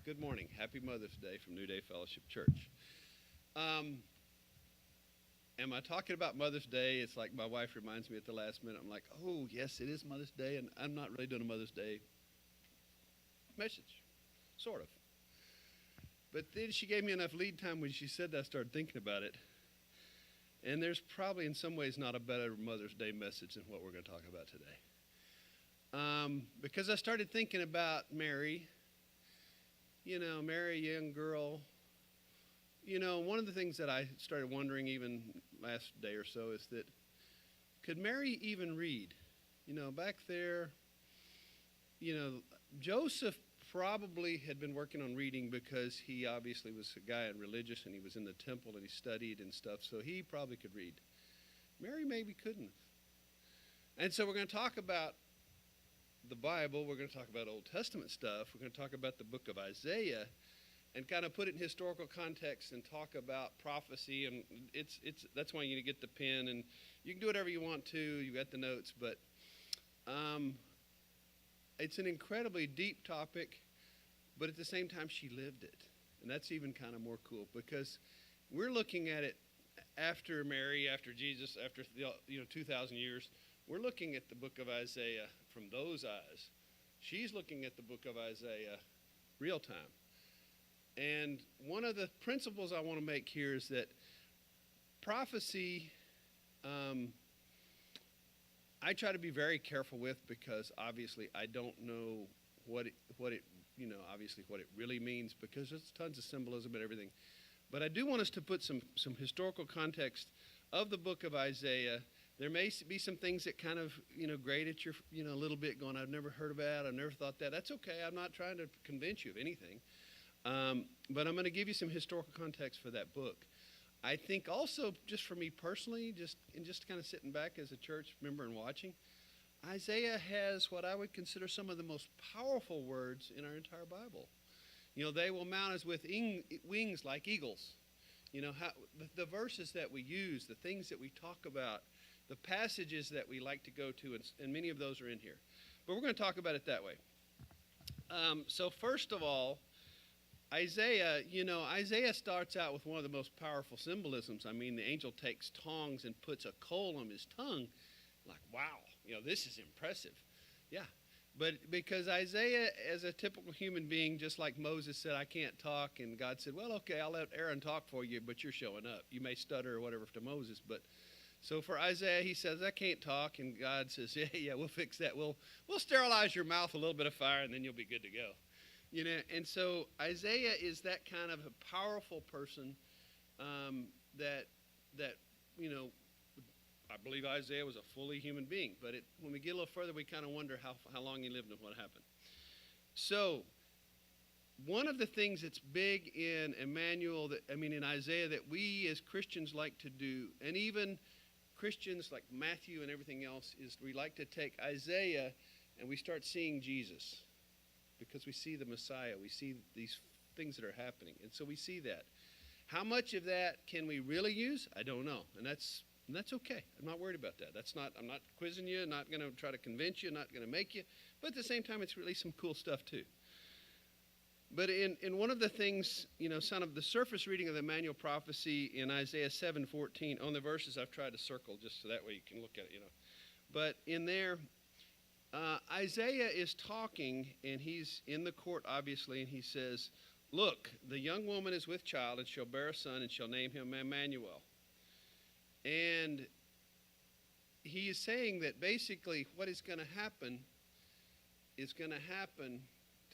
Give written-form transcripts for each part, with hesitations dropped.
Good morning. Happy Mother's Day from New Day Fellowship Church. Um, am I talking about Mother's Day? It's like my wife reminds me at the last minute. I'm like, oh, yes, it is Mother's Day, and I'm not really doing a Mother's Day message, sort of. But then she gave me enough lead time when she said that I started thinking about it. And there's probably in some ways not a better Mother's Day message than what we're going to talk about today. Because I started thinking about Mary. Mary, a young girl. One of the things that I started wondering even last day or so is that could Mary even read? Back there, Joseph probably had been working on reading because he obviously was a guy and religious and he was in the temple and he studied and stuff, so he probably could read. Mary maybe couldn't. And so we're going to talk about the Bible, we're going to talk about Old Testament stuff, we're going to talk about the book of Isaiah and kind of put it in historical context and talk about prophecy. And that's why you need to get the pen, and you can do whatever you want to, you got the notes, but it's an incredibly deep topic, but at the same time she lived it. And that's even kind of more cool because we're looking at it after Mary, after Jesus, after 2,000 years. We're looking at the book of Isaiah from those eyes. She's looking at the book of Isaiah real time. And one of the principles I want to make here is that prophecy, I try to be very careful with because obviously I don't know what it really means because there's tons of symbolism and everything. But I do want us to put some historical context of the book of Isaiah. There may be some things that kind of, grate at your, a little bit going, I've never heard of that, I've never thought that. That's okay. I'm not trying to convince you of anything. But I'm going to give you some historical context for that book. I think also, just for me personally, just kind of sitting back as a church member and watching, Isaiah has what I would consider some of the most powerful words in our entire Bible. They will mount us with wings like eagles. The verses that we use, the things that we talk about, the passages that we like to go to, and many of those are in here. But we're going to talk about it that way. So first of all, Isaiah starts out with one of the most powerful symbolisms. I mean, the angel takes tongs and puts a coal on his tongue. Like, wow, this is impressive. Yeah, but because Isaiah, as a typical human being, just like Moses said, I can't talk, and God said, well, okay, I'll let Aaron talk for you, but you're showing up. You may stutter or whatever to Moses, but so for Isaiah, he says, I can't talk, and God says, yeah, we'll fix that. We'll sterilize your mouth, a little bit of fire, and then you'll be good to go. And so Isaiah is that kind of a powerful person that I believe Isaiah was a fully human being. But when we get a little further, we kind of wonder how long he lived and what happened. So one of the things that's big in in Isaiah that we as Christians like to do, and even Christians like Matthew and everything else, is we like to take Isaiah and we start seeing Jesus because we see the Messiah. We see these things that are happening. And so we see that. How much of that can we really use? I don't know. And that's okay. I'm not worried about that. I'm not quizzing you, not going to try to convince you, not going to make you. But at the same time, it's really some cool stuff too. But in one of the things, some of the surface reading of the Emmanuel prophecy in Isaiah 7:14, on the verses I've tried to circle just so that way you can look at it, But in there, Isaiah is talking, and he's in the court, obviously, and he says, look, the young woman is with child and shall bear a son and shall name him Emmanuel. And he is saying that basically what is going to happen to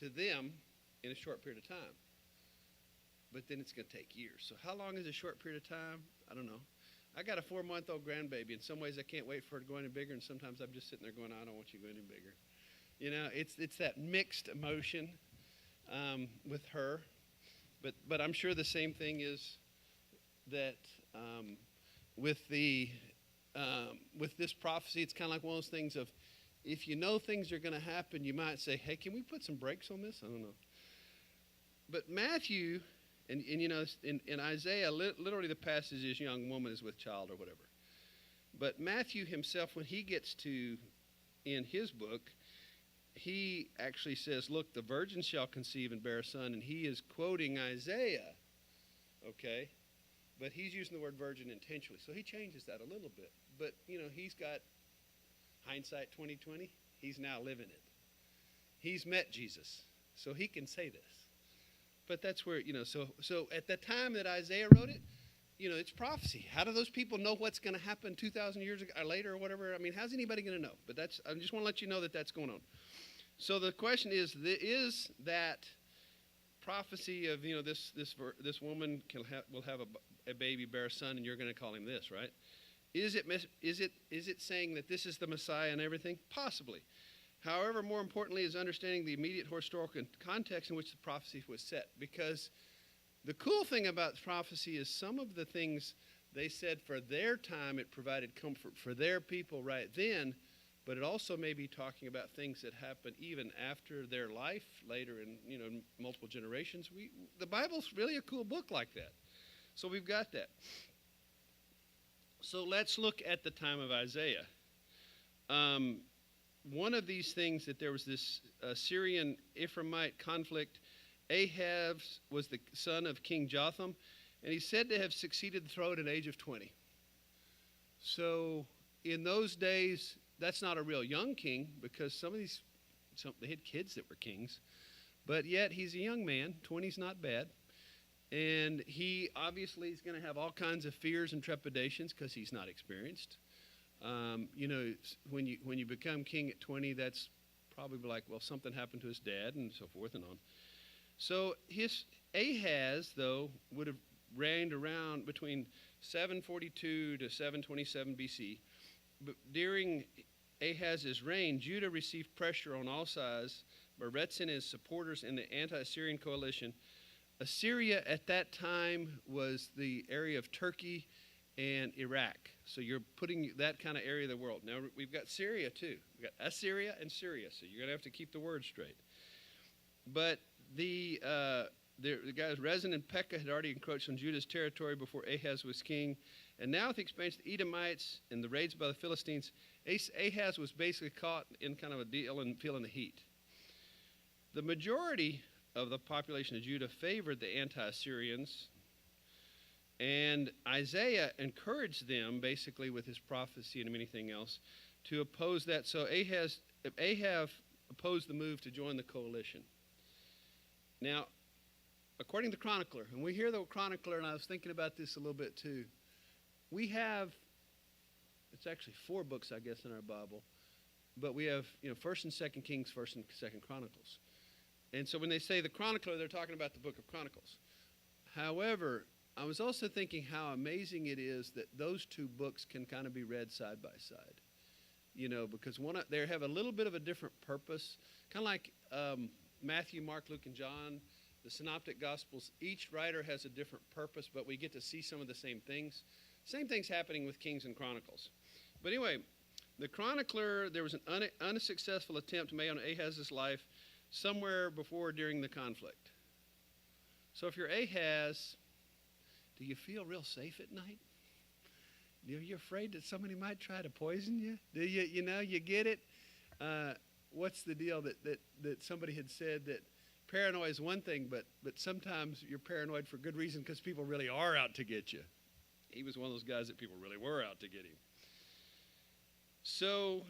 them in a short period of time. But then it's going to take years. So how long is a short period of time? I don't know. I got a 4-month-old grandbaby. In some ways I can't wait for her to go any bigger, and sometimes I'm just sitting there going, I don't want you to go any bigger. It's that mixed emotion with her. But I'm sure the same thing is that with this prophecy, it's kind of like one of those things of, if you know things are going to happen, you might say, hey, can we put some brakes on this? I don't know. But Matthew, and in Isaiah, literally the passage is young woman is with child or whatever. But Matthew himself, when he gets to, in his book, he actually says, look, the virgin shall conceive and bear a son, and he is quoting Isaiah, okay? But he's using the word virgin intentionally, so he changes that a little bit. But, he's got hindsight 2020. He's now living it. He's met Jesus, so he can say this. But that's where, so at the time that Isaiah wrote it, it's prophecy. How do those people know what's going to happen 2,000 years ago, or later or whatever? I mean, how's anybody going to know? But I just want to let you know that that's going on. So the question is that prophecy of, this woman will have a baby, bear a son, and you're going to call him this, right? Is it saying that this is the Messiah and everything? Possibly. However, more importantly is understanding the immediate historical context in which the prophecy was set. Because the cool thing about prophecy is some of the things they said for their time, it provided comfort for their people right then, but it also may be talking about things that happened even after their life, later in multiple generations. The Bible's really a cool book like that. So we've got that. So let's look at the time of Isaiah. One of these things that there was this Syrian Ephraimite conflict. Ahab was the son of King Jotham, and he's said to have succeeded the throne at the age of 20. So in those days, that's not a real young king, because they had kids that were kings, but yet he's a young man. 20's not bad. And he obviously is going to have all kinds of fears and trepidations because he's not experienced. When you become king at 20, that's probably like, well, something happened to his dad and so forth and on. So Ahaz, though, would have reigned around between 742 to 727 BC. But during Ahaz's reign, Judah received pressure on all sides by Rezin and his supporters in the anti-Assyrian coalition. Assyria at that time was the area of Turkey and Iraq. So you're putting that kind of area of the world. Now we've got Syria too. We've got Assyria and Syria. So you're going to have to keep the word straight. But the guys Rezin and Pekah had already encroached on Judah's territory before Ahaz was king. And now with the expansion of the Edomites and the raids by the Philistines, Ahaz was basically caught in kind of a deal and feeling the heat. The majority of the population of Judah favored the anti-Assyrians, and Isaiah encouraged them, basically with his prophecy and anything else, to oppose that. So Ahab opposed the move to join the coalition. Now, according to the chronicler, and we hear the chronicler, and I was thinking about this a little bit too, we have, it's actually 4 books, I guess, in our Bible, but we have, 1st and 2nd Kings, 1st and 2nd Chronicles. And so when they say the chronicler, they're talking about the book of Chronicles. However, I was also thinking how amazing it is that those 2 books can kind of be read side by side. Because they have a little bit of a different purpose. Kind of like Matthew, Mark, Luke, and John, the Synoptic Gospels. Each writer has a different purpose, but we get to see some of the same things. Same thing's happening with Kings and Chronicles. But anyway, the chronicler, there was an unsuccessful attempt made on Ahaz's life somewhere before or during the conflict. So if you're Ahaz, do you feel real safe at night? Are you afraid that somebody might try to poison you? Do you get it? What's the deal that somebody had said that paranoia is one thing, but sometimes you're paranoid for good reason because people really are out to get you. He was one of those guys that people really were out to get him. So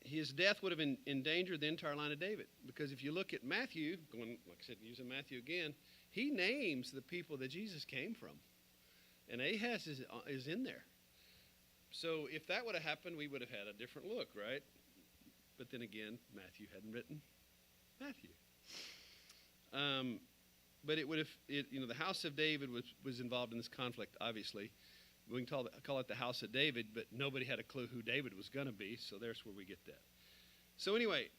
his death would have endangered the entire line of David, because if you look at Matthew, like I said, using Matthew again, he names the people that Jesus came from, and Ahaz is in there. So if that would have happened, we would have had a different look, right? But then again, Matthew hadn't written Matthew. But it would have, the house of David was involved in this conflict, obviously. We can call it the house of David, but nobody had a clue who David was going to be, so there's where we get that. So anyway,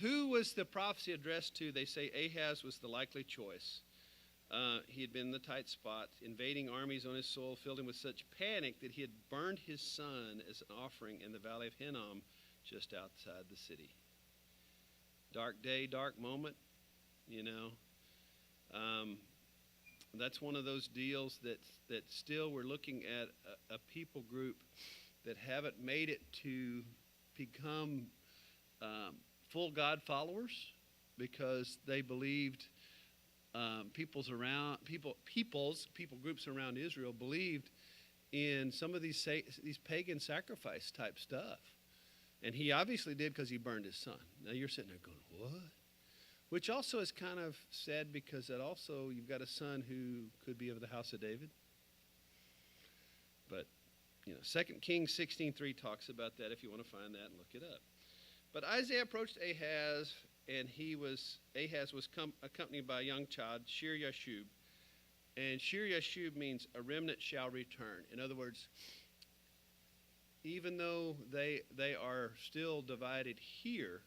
who was the prophecy addressed to? They say Ahaz was the likely choice. He had been in the tight spot. Invading armies on his soil filled him with such panic that he had burned his son as an offering in the valley of Hinnom, just outside the city. Dark day, dark moment, That's one of those deals that still we're looking at a people group that haven't made it to become full God followers because they believed people groups around Israel believed in some of these pagan sacrifice type stuff. And he obviously did because he burned his son. Now you're sitting there going, what? Which also is kind of sad because that also you've got a son who could be of the house of David. But, 2 Kings 16:3 talks about that if you want to find that and look it up. But Isaiah approached Ahaz, and Ahaz was accompanied by a young child, Shir-Yashub. And Shir-Yashub means a remnant shall return. In other words, even though they are still divided here,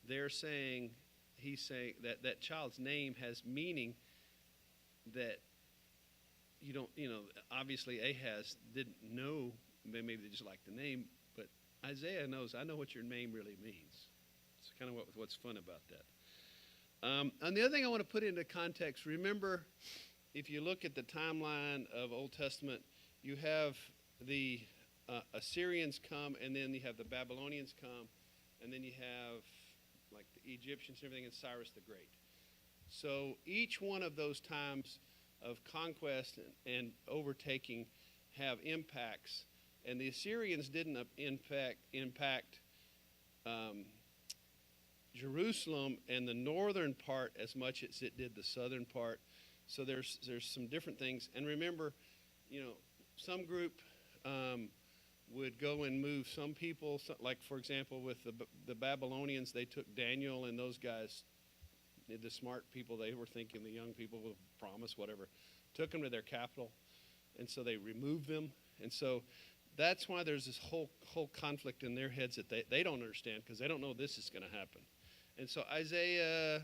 he's saying that child's name has meaning that obviously Ahaz didn't know, maybe they just liked the name, but Isaiah knows, I know what your name really means. It's kind of what's fun about that. And the other thing I want to put into context, remember, if you look at the timeline of Old Testament, you have the Assyrians come, and then you have the Babylonians come, and then you have like the Egyptians and everything, and Cyrus the Great. So each one of those times of conquest and overtaking have impacts, and the Assyrians didn't impact Jerusalem and the northern part as much as it did the southern part. So there's some different things. And remember, some group would go and move some people, like for example with the Babylonians, they took Daniel and those guys, the smart people, they were thinking the young people with promise, whatever, took them to their capital, and so they removed them. And so that's why there's this whole conflict in their heads that they don't understand, because they don't know this is going to happen. And so Isaiah,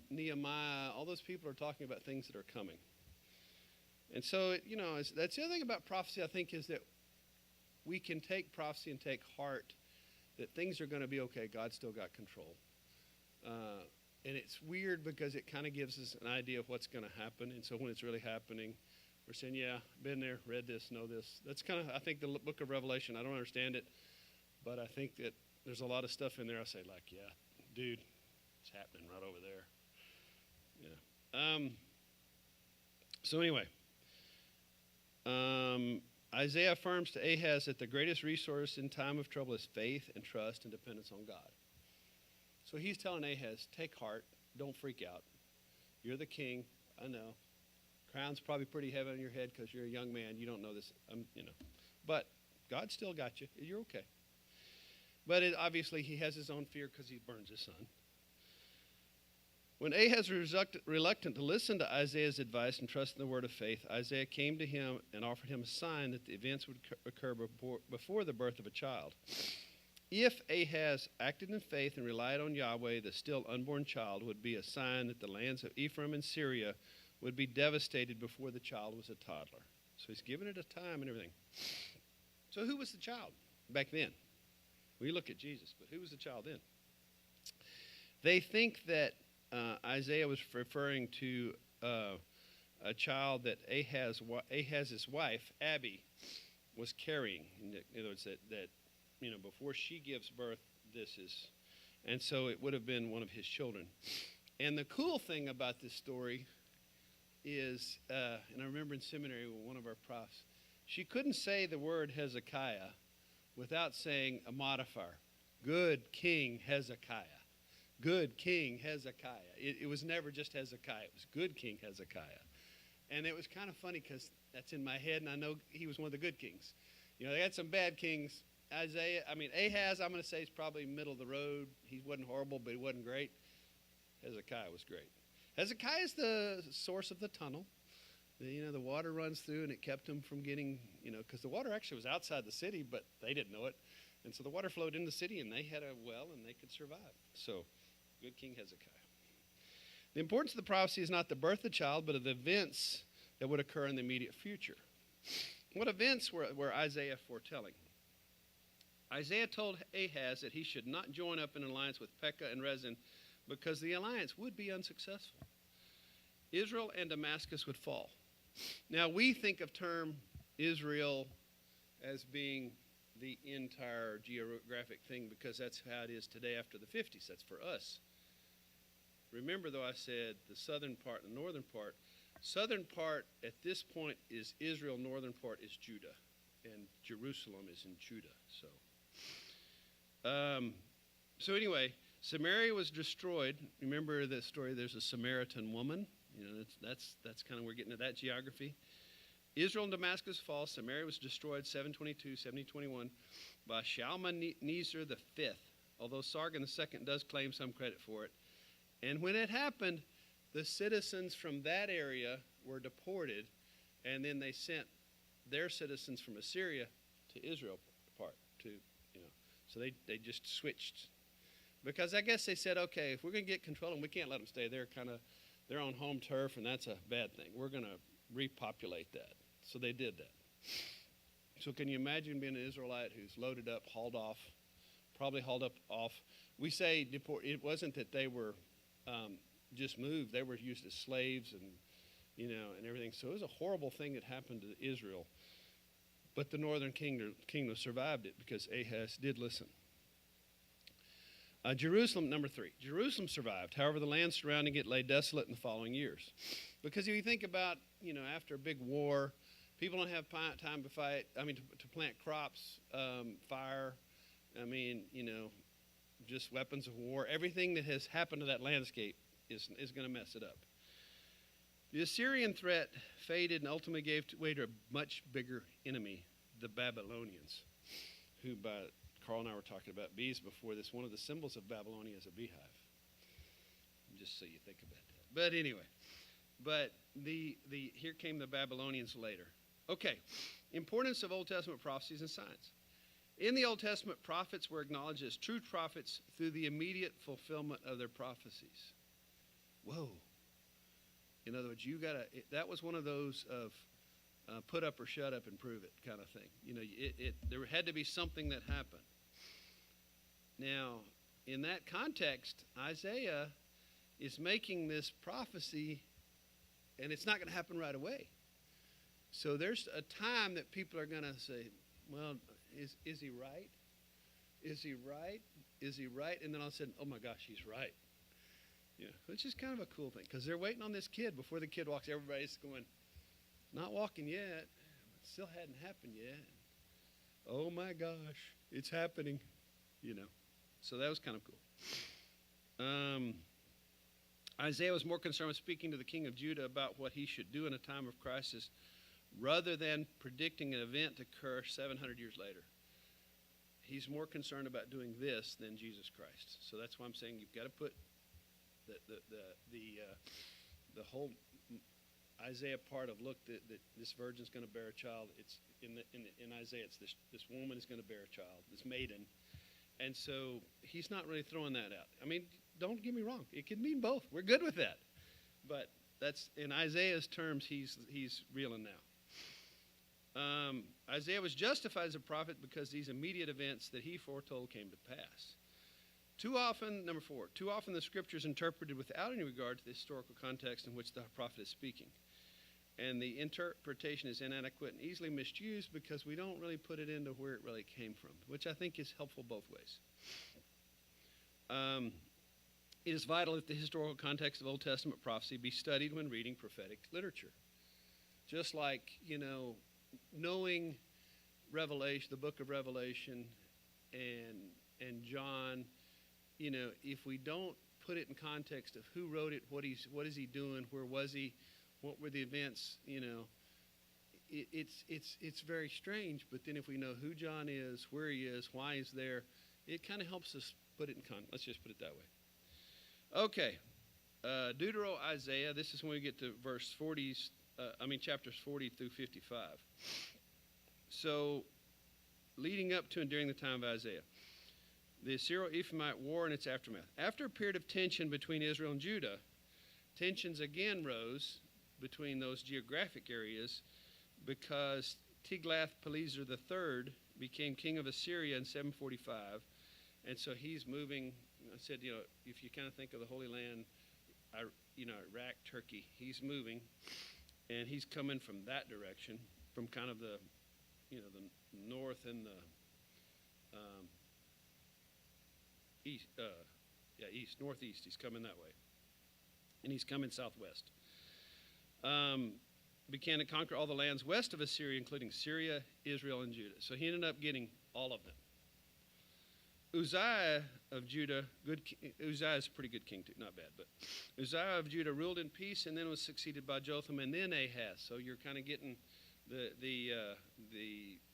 Nehemiah, all those people are talking about things that are coming. And so, that's the other thing about prophecy, I think, is that we can take prophecy and take heart that things are going to be okay. God still got control. And it's weird because it kind of gives us an idea of what's going to happen. And so when it's really happening, we're saying, yeah, been there, read this, know this. That's kind of, I think, the book of Revelation. I don't understand it, but I think that there's a lot of stuff in there I say, like, yeah, dude, it's happening right over there. Yeah. So anyway. Isaiah affirms to Ahaz that the greatest resource in time of trouble is faith and trust and dependence on God. So he's telling Ahaz, take heart, don't freak out. You're the king, I know. Crown's probably pretty heavy on your head because you're a young man. You don't know this, But God still got you. You're okay. But obviously he has his own fear because he burns his son. When Ahaz was reluctant to listen to Isaiah's advice and trust in the word of faith, Isaiah came to him and offered him a sign that the events would occur before the birth of a child. If Ahaz acted in faith and relied on Yahweh, the still unborn child would be a sign that the lands of Ephraim and Syria would be devastated before the child was a toddler. So he's given it a time and everything. So who was the child back then? We look at Jesus, but who was the child then? They think that Isaiah was referring to a child that Ahaz's wife, Abby, was carrying. In other words, that before she gives birth, and so it would have been one of his children. And the cool thing about this story is, and I remember in seminary with one of our profs, she couldn't say the word Hezekiah without saying a modifier. Good King Hezekiah. Good King Hezekiah. It was never just Hezekiah. It was good King Hezekiah. And it was kind of funny because that's in my head, and I know he was one of the good kings. They had some bad kings. Ahaz, I'm going to say, is probably middle of the road. He wasn't horrible, but he wasn't great. Hezekiah was great. Hezekiah is the source of the tunnel. The water runs through, and it kept them from getting, because the water actually was outside the city, but they didn't know it. And so the water flowed in the city, and they had a well, and they could survive. So, good King Hezekiah. The importance of the prophecy is not the birth of the child, but of the events that would occur in the immediate future. What events were Isaiah foretelling? Isaiah told Ahaz that he should not join up in an alliance with Pekah and Rezin because the alliance would be unsuccessful. Israel and Damascus would fall. Now, we think of term Israel as being the entire geographic thing because that's how it is today after the 50s. That's for us. Remember, though, I said the southern part and the northern part. Southern part at this point is Israel, northern part is Judah, and Jerusalem is in Judah. So anyway, Samaria was destroyed. Remember the story, there's a Samaritan woman. You know, that's kind of, we're getting to that geography. Israel and Damascus fall. Samaria was destroyed 722, 721 by Shalmaneser V, although Sargon II does claim some credit for it. And when it happened, the citizens from that area were deported, and then they sent their citizens from Assyria to Israel part, so they just switched. Because I guess they said, okay, if we're going to get control of them, we can't let them stay there, kind of their own home turf, and that's a bad thing. We're going to repopulate that. So they did that. So can you imagine being an Israelite who's loaded up, hauled off, probably hauled up off? We say deport. It wasn't that they were just moved. They were used as slaves and everything. So it was a horrible thing that happened to Israel. But the northern kingdom survived it because Ahaz did listen. Jerusalem, number 3. Jerusalem survived. However, the land surrounding it lay desolate in the following years. Because if you think about, after a big war, people don't have time to fight, to plant crops, fire, just weapons of war. Everything that has happened to that landscape is going to mess it up. The Assyrian threat faded and ultimately gave way to a much bigger enemy, the Babylonians, who Carl and I were talking about bees before this. One of the symbols of Babylonia is a beehive. Just so you think about that. But anyway, here came the Babylonians later. Okay, importance of Old Testament prophecies and signs. In the Old Testament, prophets were acknowledged as true prophets through the immediate fulfillment of their prophecies. Whoa. In other words, that was one of those of put up or shut up and prove it kind of thing. There had to be something that happened. Now, in that context, Isaiah is making this prophecy, and it's not going to happen right away. So there's a time that people are going to say, well, is he right? Is he right? Is he right? And then all of a sudden, oh my gosh, he's right. Which is kind of a cool thing because they're waiting on this kid. Before the kid walks, everybody's going, not walking yet. It still hadn't happened yet. Oh my gosh, it's happening. So that was kind of cool. Isaiah was more concerned with speaking to the king of Judah about what he should do in a time of crisis rather than predicting an event to occur 700 years later. He's more concerned about doing this than Jesus Christ. So that's why I'm saying you've got to put the whole Isaiah part of look that this virgin's going to bear a child. It's in Isaiah. It's this woman is going to bear a child, this maiden, and so he's not really throwing that out. Don't get me wrong. It could mean both. We're good with that, but that's in Isaiah's terms. He's reeling now. Isaiah was justified as a prophet because these immediate events that he foretold came to pass. Number 4, too often the scripture is interpreted without any regard to the historical context in which the prophet is speaking. And the interpretation is inadequate and easily misused because we don't really put it into where it really came from, which I think is helpful both ways. It is vital that the historical context of Old Testament prophecy be studied when reading prophetic literature. Just like, knowing Revelation, the book of Revelation, and John, if we don't put it in context of who wrote it, what is he doing, where was he, what were the events, it's very strange. But then if we know who John is, where he is, why he's there, it kind of helps us put it in context. Let's just put it that way. Okay, Deutero-Isaiah. This is when we get to chapters 40 through 55. So, leading up to and during the time of Isaiah. The Assyro-Ephraimite War and its aftermath. After a period of tension between Israel and Judah, tensions again rose between those geographic areas because Tiglath-Pileser III became king of Assyria in 745. And so he's moving. I said, if you kind of think of the Holy Land, Iraq, Turkey, he's moving. And he's coming from that direction, from kind of the north and um, northeast. He's coming that way, and he's coming southwest. Began to conquer all the lands west of Assyria, including Syria, Israel, and Judah. So he ended up getting all of them. Uzziah of Judah, Uzziah is a pretty good king too, not bad, but Uzziah of Judah ruled in peace and then was succeeded by Jotham and then Ahaz. So you're kind of getting the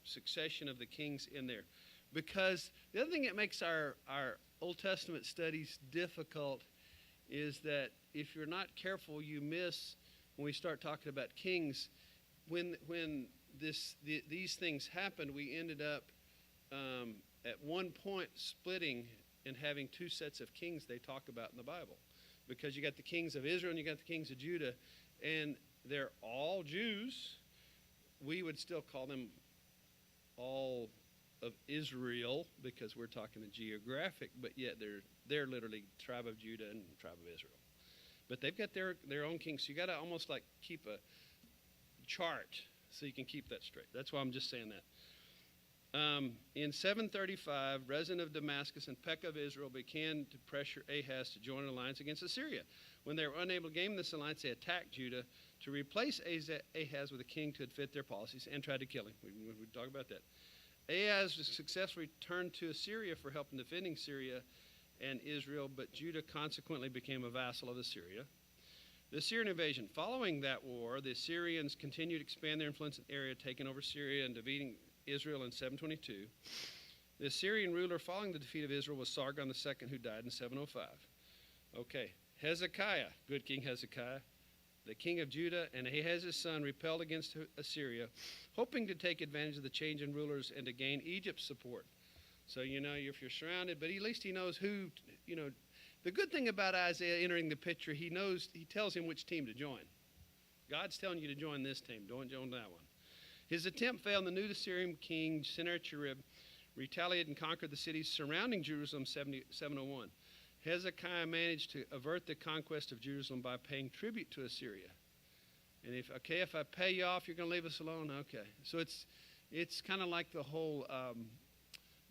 succession of the kings in there. Because the other thing that makes our Old Testament studies difficult is that if you're not careful, you miss, when we start talking about kings, when these things happened, we ended up at one point splitting and having two sets of kings they talk about in the Bible. Because you got the kings of Israel and you got the kings of Judah, and they're all Jews. We would still call them all of Israel because we're talking a geographic, but yet they're literally tribe of Judah and tribe of Israel. But they've got their own kings, so you got to almost like keep a chart so you can keep that straight. That's why I'm just saying that. In 735, Rezin of Damascus and Pekah of Israel began to pressure Ahaz to join an alliance against Assyria. When they were unable to gain this alliance, they attacked Judah to replace Ahaz with a king to fit their policies and tried to kill him. We talk about that. Ahaz successfully returned to Assyria for help in defending Syria and Israel, but Judah consequently became a vassal of Assyria. The Assyrian invasion. Following that war, the Assyrians continued to expand their influence in the area, taking over Syria and defeating Israel in 722. The Assyrian ruler following the defeat of Israel was Sargon II, who died in 705. Okay, Hezekiah, good King Hezekiah, the king of Judah, and Ahaz's son repelled against Assyria, hoping to take advantage of the change in rulers and to gain Egypt's support. So, if you're surrounded, but at least he knows who, the good thing about Isaiah entering the picture, he tells him which team to join. God's telling you to join this team, don't join that one. His attempt failed, and the new Assyrian king, Sennacherib, retaliated and conquered the cities surrounding Jerusalem 701. Hezekiah managed to avert the conquest of Jerusalem by paying tribute to Assyria. And if I pay you off, you're going to leave us alone? Okay. So it's kind of like the whole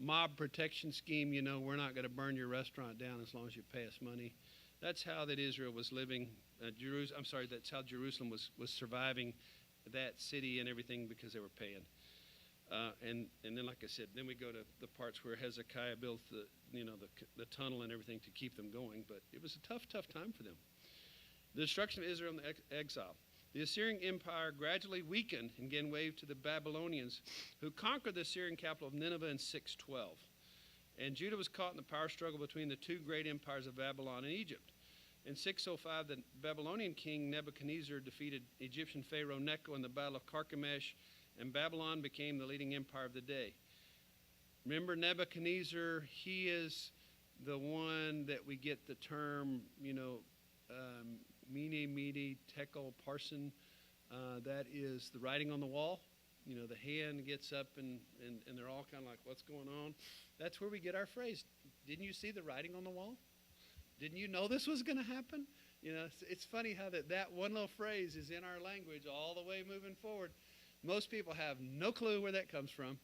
mob protection scheme, we're not going to burn your restaurant down as long as you pay us money. That's how that Israel was living. That's how Jerusalem was surviving that city and everything because they were paying. And then, like I said, then we go to the parts where Hezekiah built the tunnel and everything to keep them going. But it was a tough time for them. The destruction of Israel and the exile. The Assyrian Empire gradually weakened and gave way to the Babylonians, who conquered the Assyrian capital of Nineveh in 612. And Judah was caught in the power struggle between the two great empires of Babylon and Egypt. In 605, the Babylonian king Nebuchadnezzar defeated Egyptian Pharaoh Necho in the Battle of Carchemish, and Babylon became the leading empire of the day. Remember Nebuchadnezzar, he is the one that we get the term, Mene, Mene, Tekel, Parson. That is the writing on the wall. The hand gets up and they're all kind of like, what's going on? That's where we get our phrase. Didn't you see the writing on the wall? Didn't you know this was going to happen? It's funny how that one little phrase is in our language all the way moving forward. Most people have no clue where that comes from.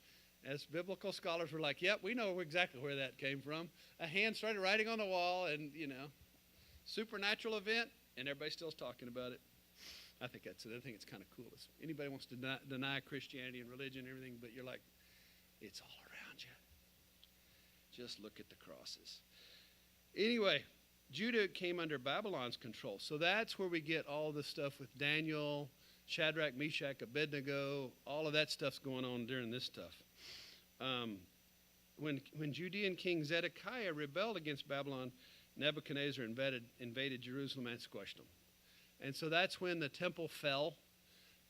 As biblical scholars were like, yep, we know exactly where that came from. A hand started writing on the wall and, supernatural event, and everybody still's talking about it. I think it's kind of cool. Anybody wants to deny Christianity and religion and everything, but you're like, it's all around you. Just look at the crosses. Anyway, Judah came under Babylon's control. So that's where we get all the stuff with Daniel, Shadrach, Meshach, Abednego, all of that stuff's going on during this stuff. When Judean king Zedekiah rebelled against Babylon, Nebuchadnezzar invaded Jerusalem and squashed them. And so that's when the temple fell.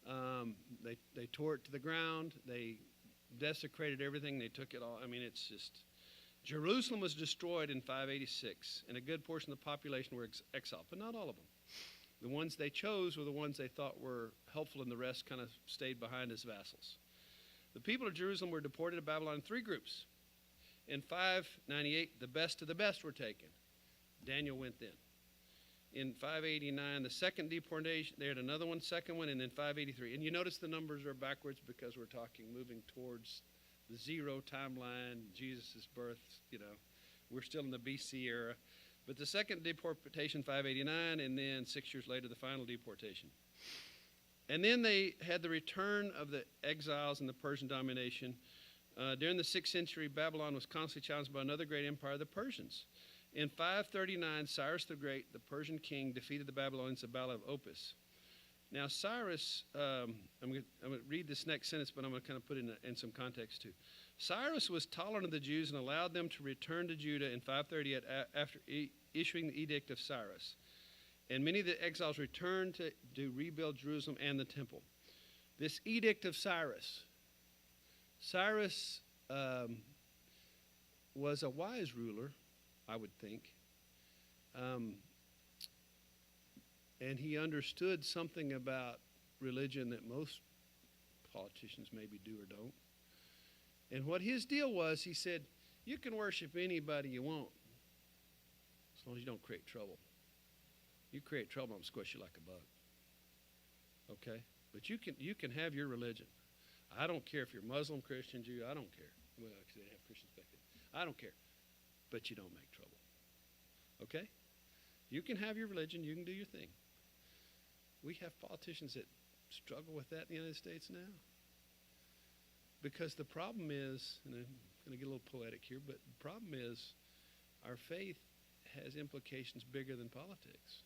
They tore it to the ground. They desecrated everything. They took it all. It's just... Jerusalem was destroyed in 586, and a good portion of the population were exiled, but not all of them. The ones they chose were the ones they thought were helpful, and the rest kind of stayed behind as vassals. The people of Jerusalem were deported to Babylon in three groups. In 598, the best of the best were taken. Daniel went then. In 589, the second deportation, they had second one, and then 583. And you notice the numbers are backwards because we're moving towards the zero timeline, Jesus' birth, we're still in the BC era. But the second deportation, 589, and then 6 years later, the final deportation. And then they had the return of the exiles and the Persian domination. During the 6th century, Babylon was constantly challenged by another great empire, the Persians. In 539, Cyrus the Great, the Persian king, defeated the Babylonians at the Battle of Opis. Now, Cyrus, I'm going to read this next sentence, but I'm going to kind of put it in some context too. Cyrus was tolerant of the Jews and allowed them to return to Judah in 538 after issuing the Edict of Cyrus. And many of the exiles returned to rebuild Jerusalem and the temple. This Edict of Cyrus. Cyrus was a wise ruler, I would think. And he understood something about religion that most politicians maybe do or don't. And what his deal was, he said, you can worship anybody you want as long as you don't create trouble. You create trouble, I'm going to squish you like a bug. Okay? But you can have your religion. I don't care if you're Muslim, Christian, Jew, I don't care. Well, actually, they have Christians back then. I don't care. But you don't make trouble. Okay? You can have your religion, you can do your thing. We have politicians that struggle with that in the United States now. Because the problem is, and I'm going to get a little poetic here, but the problem is our faith has implications bigger than politics.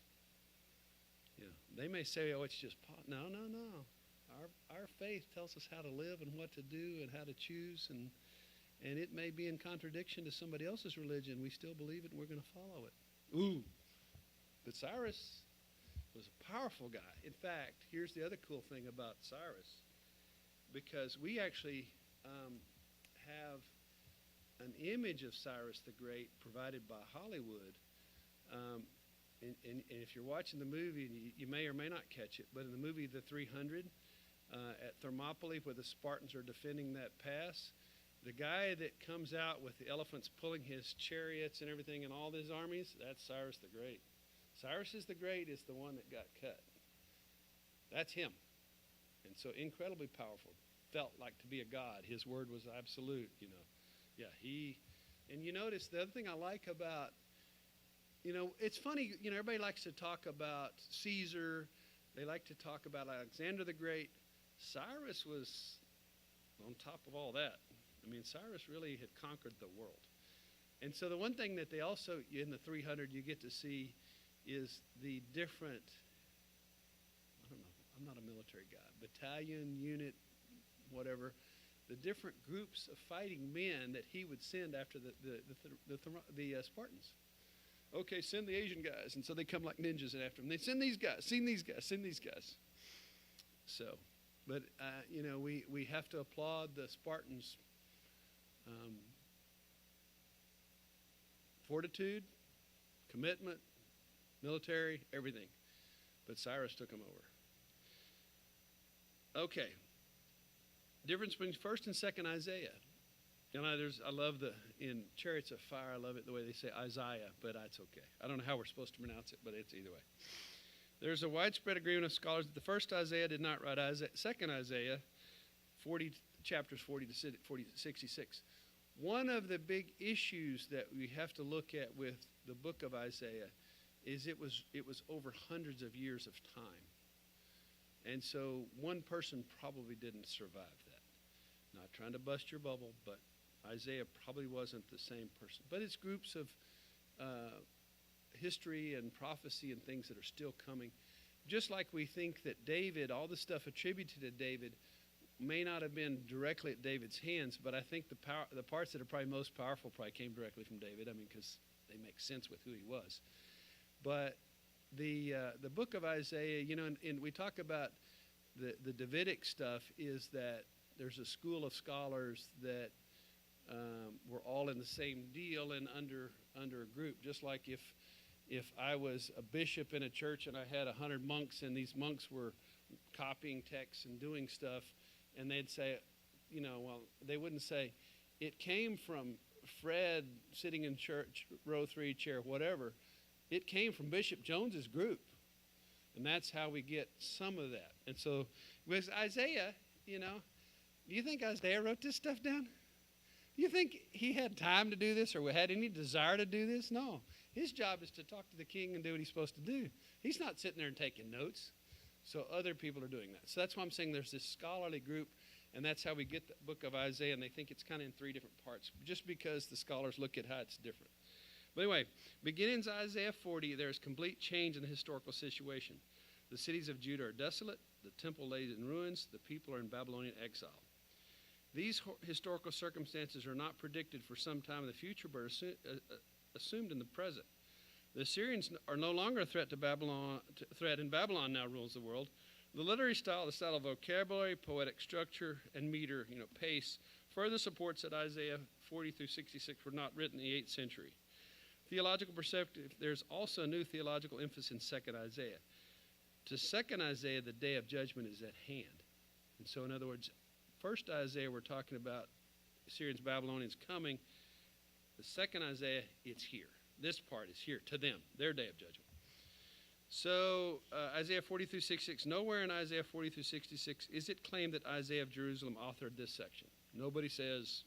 They may say, oh, it's just no. Our faith tells us how to live and what to do and how to choose, and it may be in contradiction to somebody else's religion. We still believe it and we're going to follow it. Ooh. But Cyrus was a powerful guy. In fact, here's the other cool thing about Cyrus, because we actually have an image of Cyrus the Great provided by Hollywood. And if you're watching the movie, and you may or may not catch it, but in the movie The 300, at Thermopylae, where the Spartans are defending that pass, the guy that comes out with the elephants pulling his chariots and everything and all his armies, that's Cyrus the Great. Cyrus the Great is the one that got cut. That's him. And so incredibly powerful. Felt like to be a god. His word was absolute, Yeah, and you notice the other thing I like about, it's funny, everybody likes to talk about Caesar. They like to talk about Alexander the Great. Cyrus was on top of all that. I mean, Cyrus really had conquered the world. And so the one thing that they also, in the 300, you get to see is the different, I don't know, I'm not a military guy, battalion, unit, whatever, the different groups of fighting men that he would send after the Spartans. Okay, send the Asian guys. And so they come like ninjas and after them. They send these guys, send these guys. So, but, we have to applaud the Spartans' fortitude, commitment, military, everything. But Cyrus took them over. Okay. Difference between 1st and 2nd Isaiah. And I love in Chariots of Fire, I love it the way they say Isaiah, but that's okay. I don't know how we're supposed to pronounce it, but it's either way. There's a widespread agreement of scholars that the first Isaiah did not write Isaiah. 2nd Isaiah, chapters 40 to 66. One of the big issues that we have to look at with the book of Isaiah is it was over hundreds of years of time. And so one person probably didn't survive that. Not trying to bust your bubble, but Isaiah probably wasn't the same person. But it's groups of history and prophecy and things that are still coming. Just like we think that David, all the stuff attributed to David, may not have been directly at David's hands, but I think the parts that are probably most powerful probably came directly from David. I mean, because they make sense with who he was. But the book of Isaiah, and we talk about the Davidic stuff, is that there's a school of scholars that were all in the same deal and under a group. Just like if I was a bishop in a church and I had 100 monks and these monks were copying texts and doing stuff, and they'd say, they wouldn't say, it came from Fred sitting in church, row 3, chair, whatever. It came from Bishop Jones's group. And that's how we get some of that. And so with Isaiah, do you think Isaiah wrote this stuff down? You think he had time to do this or had any desire to do this? No. His job is to talk to the king and do what he's supposed to do. He's not sitting there and taking notes. So other people are doing that. So that's why I'm saying there's this scholarly group, and that's how we get the book of Isaiah, and they think it's kind of in three different parts, just because the scholars look at how it's different. But anyway, beginning in Isaiah 40, there's complete change in the historical situation. The cities of Judah are desolate, the temple lays in ruins, the people are in Babylonian exile. These historical circumstances are not predicted for some time in the future, but are assumed in the present. The Assyrians are no longer a threat to Babylon. In Babylon now rules the world. The literary style, the style of vocabulary, poetic structure, and meter, pace, further supports that Isaiah 40 through 66 were not written in the 8th century. Theological perspective, there's also a new theological emphasis in 2nd Isaiah. To 2nd Isaiah, the day of judgment is at hand. And so, in other words, 1st Isaiah, we're talking about Assyrians, Babylonians coming. The 2nd Isaiah, it's here. This part is here to them, their day of judgment. So, Isaiah 40 through 66, nowhere in Isaiah 40 through 66 is it claimed that Isaiah of Jerusalem authored this section. Nobody says,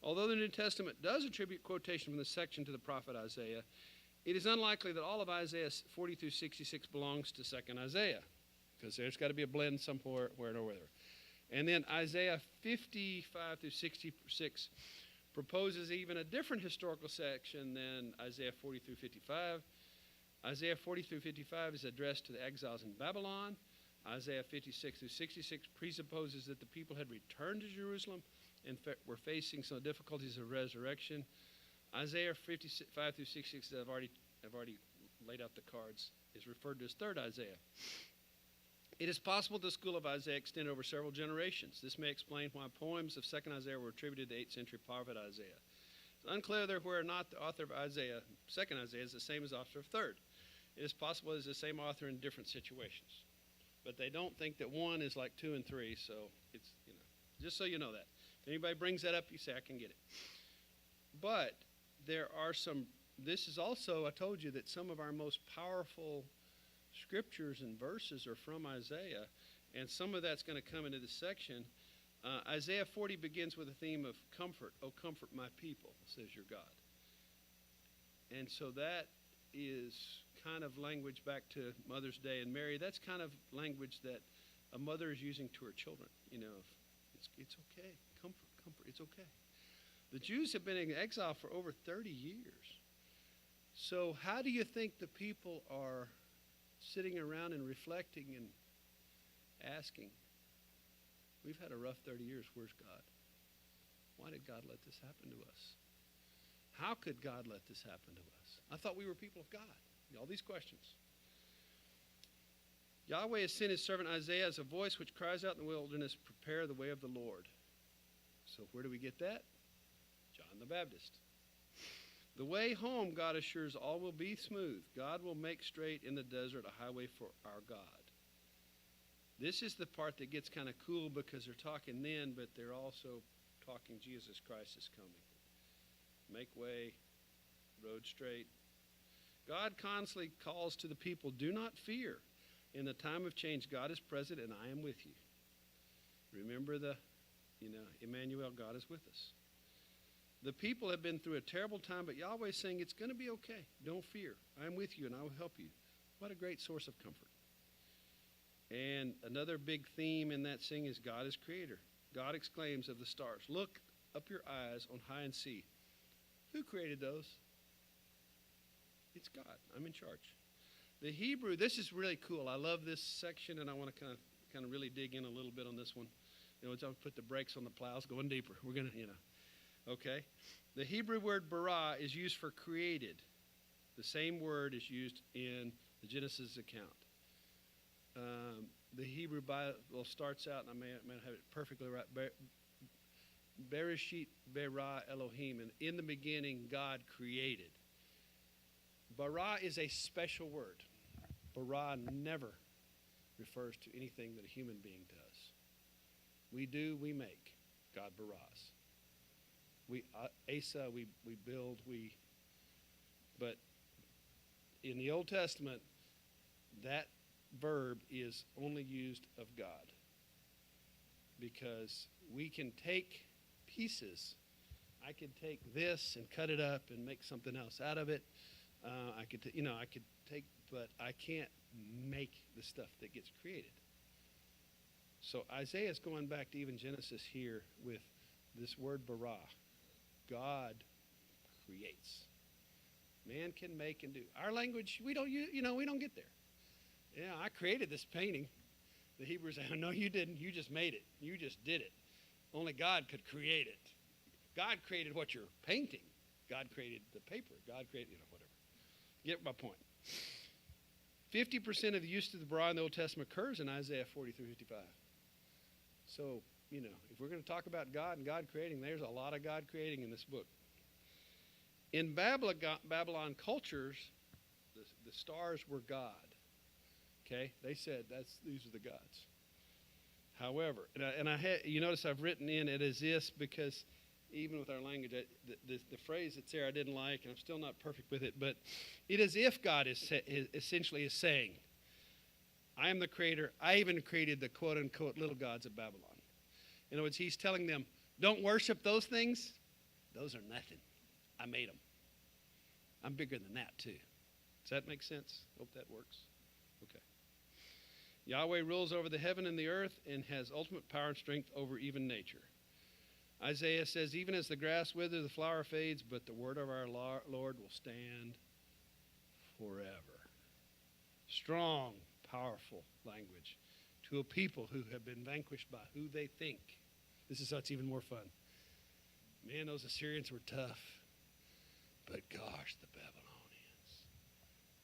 Although the New Testament does attribute quotation from this section to the prophet Isaiah, it is unlikely that all of Isaiah 40 through 66 belongs to 2nd Isaiah, because there's got to be a blend somewhere or wherever. And then Isaiah 55 through 66 proposes even a different historical section than Isaiah 40 through 55. Isaiah 40 through 55 is addressed to the exiles in Babylon. Isaiah 56 through 66 presupposes that the people had returned to Jerusalem and were facing some difficulties of resurrection. Isaiah 55 through 66, I've already laid out the cards, is referred to as 3rd Isaiah. It is possible the school of Isaiah extended over several generations. This may explain why poems of 2nd Isaiah were attributed to the 8th century prophet Isaiah. It's unclear therefore whether or not the author of Isaiah, 2nd Isaiah, is the same as the author of 3rd. It is possible it's the same author in different situations. But they don't think that one is like 2 and 3, so it's, just so you know that. If anybody brings that up, you say, I can get it. But there are this is also, I told you that some of our most powerful scriptures and verses are from Isaiah, and some of that's going to come into this section. Isaiah 40 begins with a theme of comfort. Oh, comfort my people, says your God. And so that is kind of language back to Mother's Day and Mary. That's kind of language that a mother is using to her children. It's okay. Comfort, it's okay. The Jews have been in exile for over 30 years. So how do you think the people are sitting around and reflecting and asking, we've had a rough 30 years, where's God? Why did God let this happen to us? How could God let this happen to us? I thought we were people of God. All these questions. Yahweh has sent his servant Isaiah as a voice which cries out in the wilderness, prepare the way of the Lord. So where do we get that? John the Baptist. The way home, God assures, all will be smooth. God will make straight in the desert a highway for our God. This is the part that gets kind of cool because they're talking then, but they're also talking Jesus Christ is coming. Make way, road straight. God constantly calls to the people, do not fear. In the time of change, God is present and I am with you. Remember Emmanuel, God is with us. The people have been through a terrible time, but Yahweh is saying it's going to be okay. Don't fear. I'm with you and I will help you. What a great source of comfort. And another big theme in that sing is God is creator. God exclaims of the stars, look up your eyes on high and see. Who created those? It's God. I'm in charge. The Hebrew, this is really cool. I love this section, and I want to kind of really dig in a little bit on this one. I'll put the brakes on the plows, going deeper. We're going to, okay. The Hebrew word bara is used for created. The same word is used in the Genesis account. The Hebrew Bible starts out, and I may not have it perfectly right, Bereshit bara Elohim, and in the beginning God created. Bara is a special word. Bara never refers to anything that a human being does. We do, we make. God baras. We Asa, we build, but in the Old Testament, that verb is only used of God, because we can take pieces I could take this and cut it up and make something else out of it. I could take, but I can't make the stuff that gets created. So Isaiah's going back to even Genesis here with this word bara. God creates. Man can make and do. Our language, we don't get there. Yeah, I created this painting. The Hebrews say, no, you didn't. You just made it. You just did it. Only God could create it. God created what you're painting. God created the paper. God created, whatever. Get my point. 50% of the use of the bara in the Old Testament occurs in Isaiah 40 through 55. So, if we're going to talk about God and God creating, there's a lot of God creating in this book. In Babylon cultures, the stars were God. Okay? They said these are the gods. However, you notice I've written in it as this because even with our language, the phrase that's there I didn't like, and I'm still not perfect with it, but it is if God is essentially is saying, I am the creator. I even created the quote-unquote little gods of Babylon. In other words, he's telling them, don't worship those things. Those are nothing. I made them. I'm bigger than that, too. Does that make sense? Hope that works. Okay. Yahweh rules over the heaven and the earth and has ultimate power and strength over even nature. Isaiah says, even as the grass withers, the flower fades, but the word of our Lord will stand forever. Strong, powerful language to a people who have been vanquished by who they think. This is how it's even more fun. Man, those Assyrians were tough. But gosh, the Babylonians.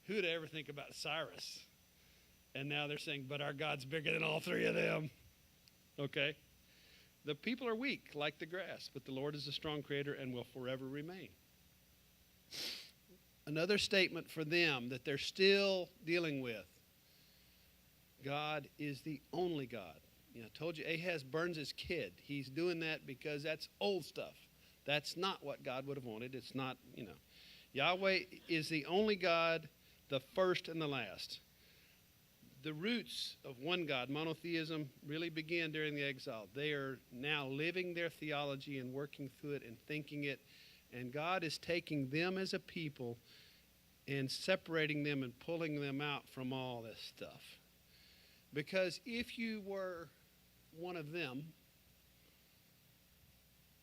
Who would ever think about Cyrus? And now they're saying, but our God's bigger than all three of them. Okay? The people are weak, like the grass, but the Lord is a strong creator and will forever remain. Another statement for them that they're still dealing with. God is the only God. I told you Ahaz burns his kid. He's doing that because that's old stuff. That's not what God would have wanted. It's not, Yahweh is the only God, the first and the last. The roots of one God, monotheism, really began during the exile. They are now living their theology and working through it and thinking it. And God is taking them as a people and separating them and pulling them out from all this stuff. Because if you were one of them,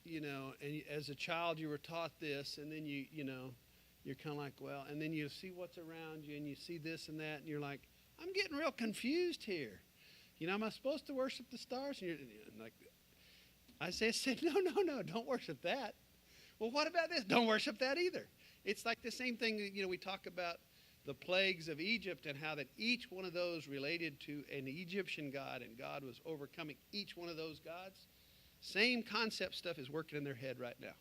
and as a child you were taught this, and then you're kind of like, well, and then you see what's around you, and you see this and that, and you're like, I'm getting real confused here. Am I supposed to worship the stars? And like, Isaiah said, no, don't worship that. Well, what about this? Don't worship that either. It's like the same thing, we talk about the plagues of Egypt and how that each one of those related to an Egyptian god, and God was overcoming each one of those gods. Same concept stuff is working in their head right now.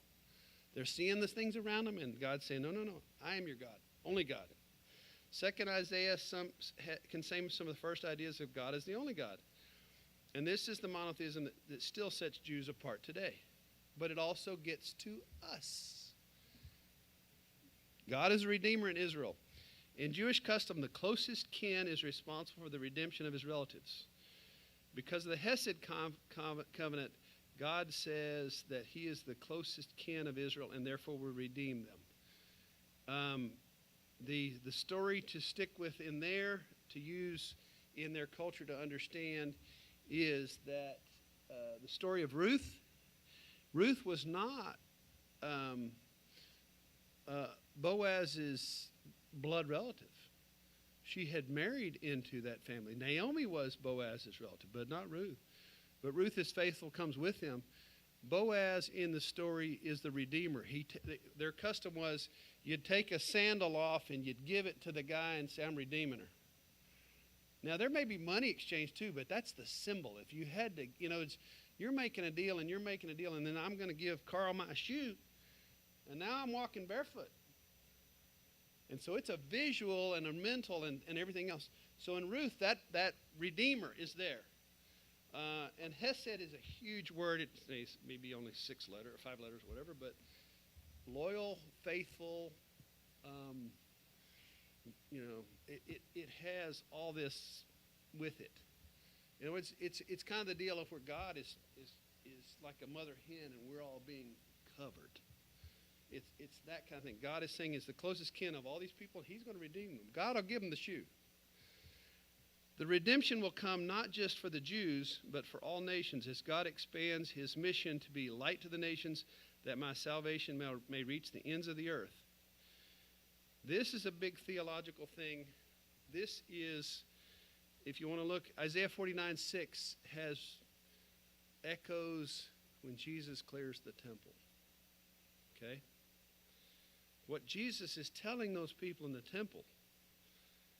They're seeing the things around them, and God's saying, no, I am your God, only God. Second, Isaiah can say some of the first ideas of God as the only God. And this is the monotheism that still sets Jews apart today. But it also gets to us. God is a redeemer in Israel. In Jewish custom, the closest kin is responsible for the redemption of his relatives. Because of the Hesed covenant, God says that he is the closest kin of Israel and therefore will redeem them. The story to stick with in there, to use in their culture to understand, is that the story of Ruth. Ruth was not Boaz's blood relative. She had married into that family. Naomi was Boaz's relative, but not Ruth. But Ruth is faithful, comes with him. Boaz in the story is the redeemer. Their custom was you'd take a sandal off and you'd give it to the guy and say, I'm redeeming her. Now, there may be money exchange too, but that's the symbol. If you had to, you're making a deal and you're making a deal, and then I'm going to give Carl my shoe, and now I'm walking barefoot. And so it's a visual and a mental and everything else. So in Ruth, that redeemer is there. And Hesed is a huge word. It's maybe only 5 letters, whatever, but loyal, faithful, it has all this with it. It's kind of the deal of where God is like a mother hen and we're all being covered. It's that kind of thing. God is saying, is the closest kin of all these people, he's going to redeem them. God will give them the shoe. The redemption will come not just for the Jews, but for all nations, as God expands his mission to be light to the nations, that my salvation may reach the ends of the earth. This is a big theological thing. This is, if you want to look, Isaiah 49:6 has echoes when Jesus clears the temple. Okay? What Jesus is telling those people in the temple,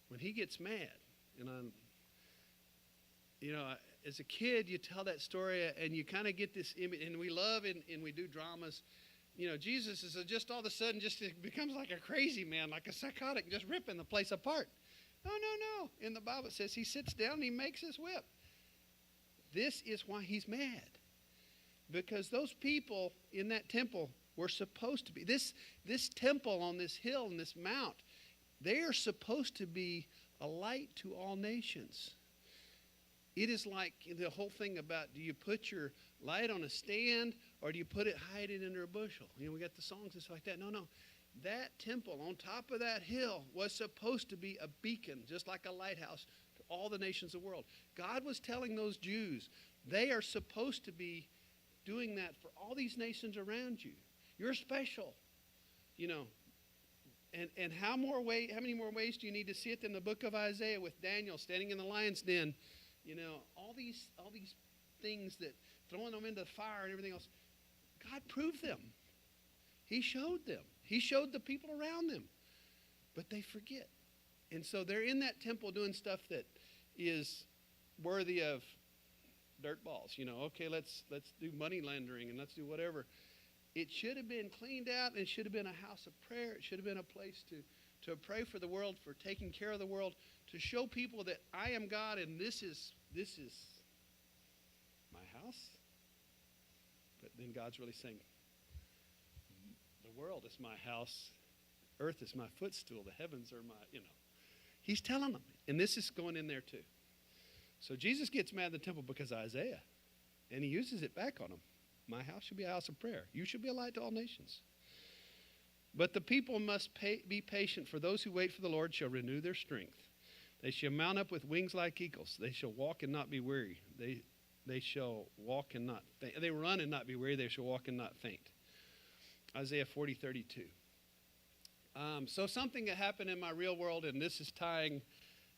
when he gets mad, and as a kid, you tell that story and you kind of get this image, and we love and we do dramas. Jesus is just all of a sudden just becomes like a crazy man, like a psychotic, just ripping the place apart. No. In the Bible it says he sits down and he makes his whip. This is why he's mad. Because those people in that temple were supposed to be, this temple on this hill and this mount, they are supposed to be a light to all nations. It is like the whole thing about, do you put your light on a stand or do you hide it under a bushel? We got the songs and stuff like that. No. That temple on top of that hill was supposed to be a beacon, just like a lighthouse to all the nations of the world. God was telling those Jews, they are supposed to be doing that for all these nations around you. You're special, And how many more ways do you need to see it than the book of Isaiah with Daniel standing in the lion's den? All these things that throwing them into the fire and everything else. God proved them. He showed them. He showed the people around them. But they forget. And so they're in that temple doing stuff that is worthy of dirt balls. Okay, let's do money laundering and let's do whatever. It should have been cleaned out, and it should have been a house of prayer. It should have been a place to pray for the world, for taking care of the world, to show people that I am God and this is my house. But then God's really saying, the world is my house, earth is my footstool, the heavens are my, He's telling them, and this is going in there too. So Jesus gets mad at the temple because of Isaiah, and he uses it back on them. My house should be a house of prayer. You should be a light to all nations. But the people must be patient, for those who wait for the Lord shall renew their strength. They shall mount up with wings like eagles. They shall walk and not be weary. They shall walk and not faint. They run and not be weary. They shall walk and not faint. Isaiah 40:32. So something that happened in my real world, and this is tying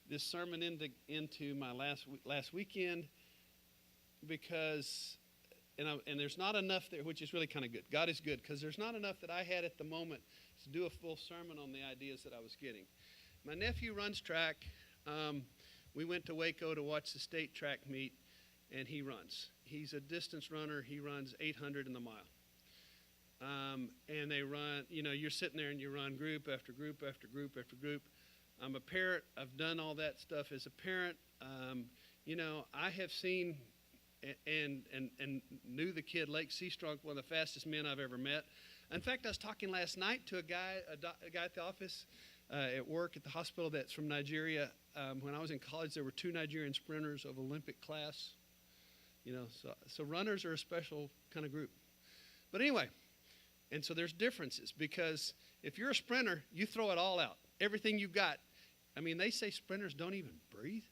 this sermon into my last weekend, because and there's not enough there, which is really kind of good. God is good, because there's not enough that I had at the moment to do a full sermon on the ideas that I was getting. My nephew runs track. We went to Waco to watch the state track meet, and he runs. He's a distance runner. He runs 800 in the mile. And they run, you're sitting there and you run group after group after group after group. I'm a parent. I've done all that stuff as a parent. I have seen and knew the kid, Lake Seastrunk, one of the fastest men I've ever met. In fact, I was talking last night to a guy at the office at work at the hospital that's from Nigeria. When I was in college, there were 2 Nigerian sprinters of Olympic class. So runners are a special kind of group. But anyway, and so there's differences, because if you're a sprinter, you throw it all out, everything you've got. They say sprinters don't even breathe.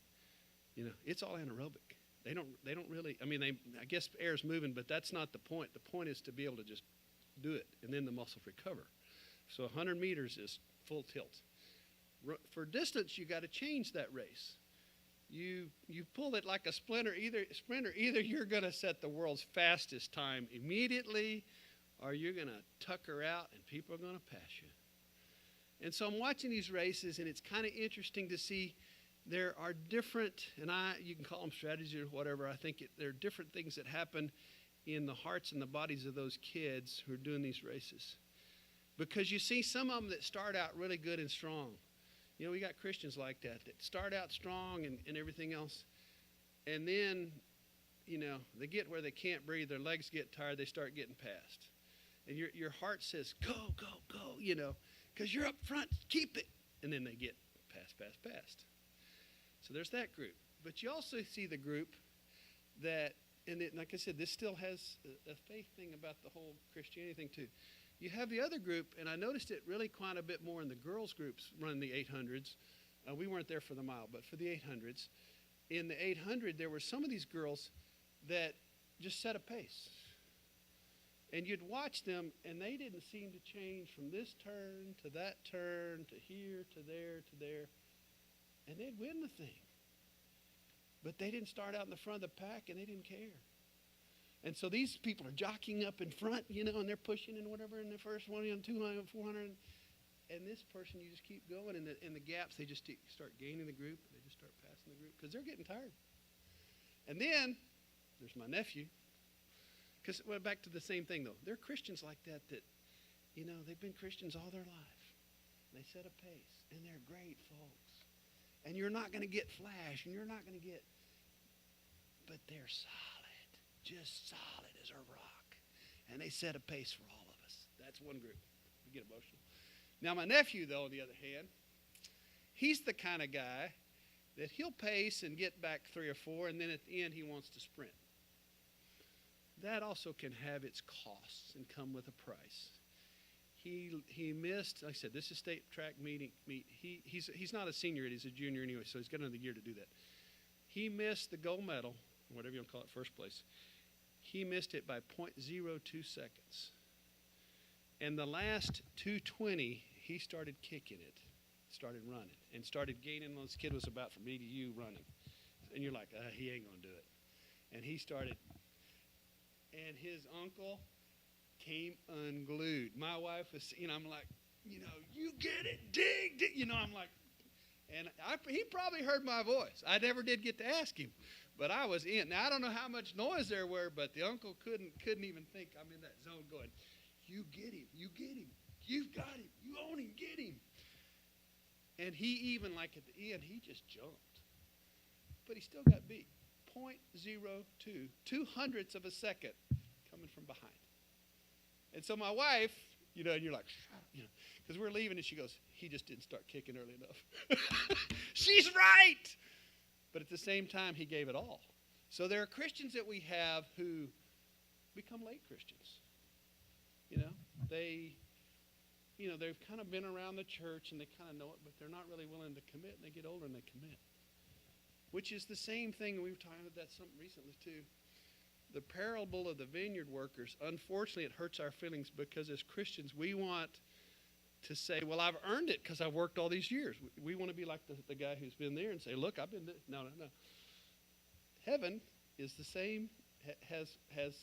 It's all anaerobic. They don't really. I guess air's moving, but that's not the point. The point is to be able to just do it, and then the muscles recover. So 100 meters is full tilt. For distance, you got to change that race. You pull it like a sprinter. Either you're going to set the world's fastest time immediately, or you're going to tucker out and people are going to pass you. And so I'm watching these races, and it's kind of interesting to see there are different, and you can call them strategies or whatever. I think there are different things that happen in the hearts and the bodies of those kids who are doing these races. Because you see some of them that start out really good and strong. We got Christians like that start out strong and everything else. And then, they get where they can't breathe, their legs get tired, they start getting past. And your heart says, go, go, go, because you're up front, keep it. And then they get past. So there's that group. But you also see the group that, like I said, this still has a faith thing about the whole Christianity thing too. You have the other group, and I noticed it really quite a bit more in the girls' groups running the 800s. We weren't there for the mile, but for the 800s. In the 800, there were some of these girls that just set a pace. And you'd watch them, and they didn't seem to change from this turn to that turn to here to there to there. And they'd win the thing. But they didn't start out in the front of the pack, and they didn't care. And so these people are jockeying up in front, and they're pushing and whatever in the first one, 200, 400. And this person, you just keep going. And in the gaps, they just start gaining the group. And they just start passing the group because they're getting tired. And then there's my nephew. Because back to the same thing, though. There are Christians like that, they've been Christians all their life. They set a pace. And they're great folks. And you're not going to get flash. And you're not going to get... But they're solid. Just solid as a rock. And they set a pace for all of us. That's one group. We get emotional. Now, my nephew, though, on the other hand, he's the kind of guy that he'll pace and get back 3 or 4, and then at the end he wants to sprint. That also can have its costs and come with a price. He missed, like I said, this is state track meet. He's not a senior, he's a junior anyway, so he's got another year to do that. He missed the gold medal, whatever you want to call it, first place. He missed it by 0.02 seconds. And the last 220, he started kicking it, started running, and started gaining. This kid was about from me to you running. And you're like, he ain't going to do it. And he started, and his uncle came unglued. My wife was, I'm like, you get it, dig. I'm like, and he probably heard my voice. I never did get to ask him, but I was in. Now, I don't know how much noise there were, but the uncle couldn't even think. I'm in that zone going, you get him, you've got him, you own him, get him. And he even, like at the end, he just jumped. But he still got beat. 0.02, 2/100ths of a second coming from behind. And so my wife, and you're like, because we're leaving, and she goes, he just didn't start kicking early enough. She's right. But at the same time, he gave it all. So there are Christians that we have who become late Christians. They've kind of been around the church and they kind of know it, but they're not really willing to commit, and they get older and they commit. Which is the same thing, we were talking about that something recently too. The parable of the vineyard workers, unfortunately, it hurts our feelings because as Christians, we want to say, well, I've earned it because I've worked all these years. We want to be like the guy who's been there and say, look, I've been there. No. Heaven is the same, has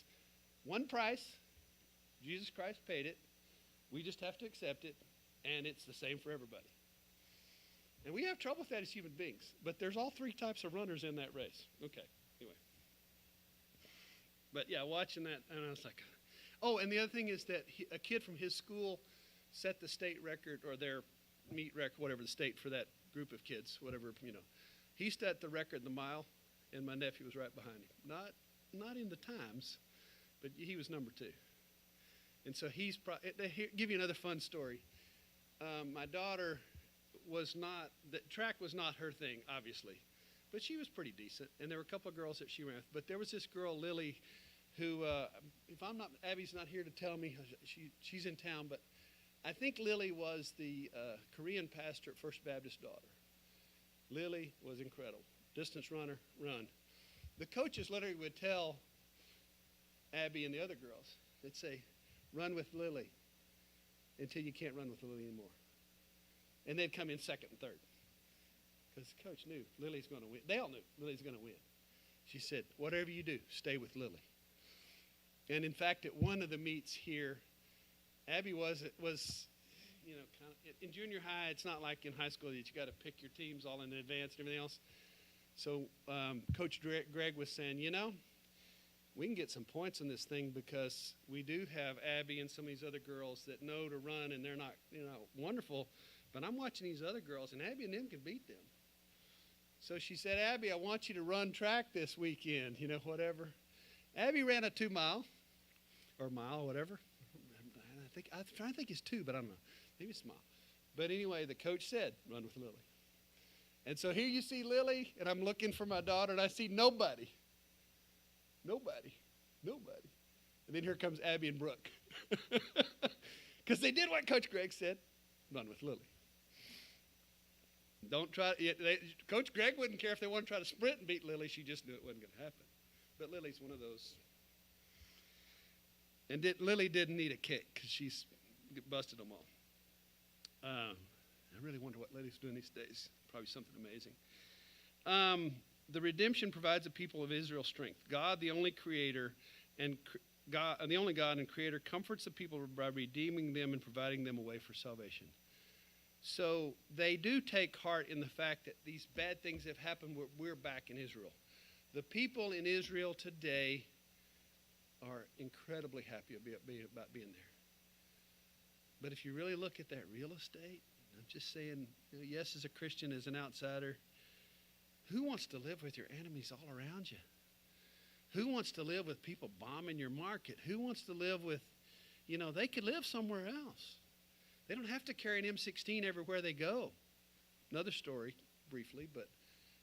one price. Jesus Christ paid it. We just have to accept it, and it's the same for everybody. And we have trouble with that as human beings, but there's all 3 types of runners in that race. Okay, anyway. But yeah, watching that, and I was like, oh, and the other thing is that a kid from his school set the state record, or their meet record, whatever the state for that group of kids, whatever, He set the record in the mile, and my nephew was right behind him. Not in the times, but he was number 2. And so give you another fun story. My daughter the track was not her thing, obviously, but she was pretty decent. And there were a couple of girls that she ran with. But there was this girl, Lily, who, Abby's not here to tell me, she's in town, but I think Lily was the Korean pastor at First Baptist daughter. Lily was incredible. Distance runner, run. The coaches literally would tell Abby and the other girls, they'd say, run with Lily until you can't run with Lily anymore. And they'd come in second and third. Because the coach knew Lily's going to win. They all knew Lily's going to win. She said, whatever you do, stay with Lily. And in fact, at one of the meets here, Abby was kind of, in junior high, it's not like in high school that you got to pick your teams all in advance and everything else. So Coach Greg was saying, we can get some points on this thing because we do have Abby and some of these other girls that know to run, and they're not, wonderful. But I'm watching these other girls, and Abby and them can beat them. So she said, Abby, I want you to run track this weekend, whatever. Abby ran a 2 mile, or mile, whatever. I'm trying to think it's 2, but I don't know. Maybe it's a mile. But anyway, the coach said, run with Lily. And so here you see Lily, and I'm looking for my daughter, and I see nobody. Nobody. And then here comes Abby and Brooke. Because they did what Coach Greg said. Run with Lily. Don't try. Coach Greg wouldn't care if they wanted to try to sprint and beat Lily. She just knew it wasn't going to happen. But Lily's one of those. And Lily didn't need a kick because she's busted them all. I really wonder what Lily's doing these days. Probably something amazing. The redemption provides the people of Israel strength. God, the only creator and the only God and creator, comforts the people by redeeming them and providing them a way for salvation. So they do take heart in the fact that these bad things have happened. We're back in Israel. The people in Israel today are incredibly happy about being there. But if you really look at that real estate, I'm just saying, yes, as a Christian, as an outsider, who wants to live with your enemies all around you? Who wants to live with people bombing your market? Who wants to live with, they could live somewhere else. They don't have to carry an M16 everywhere they go. Another story, briefly, but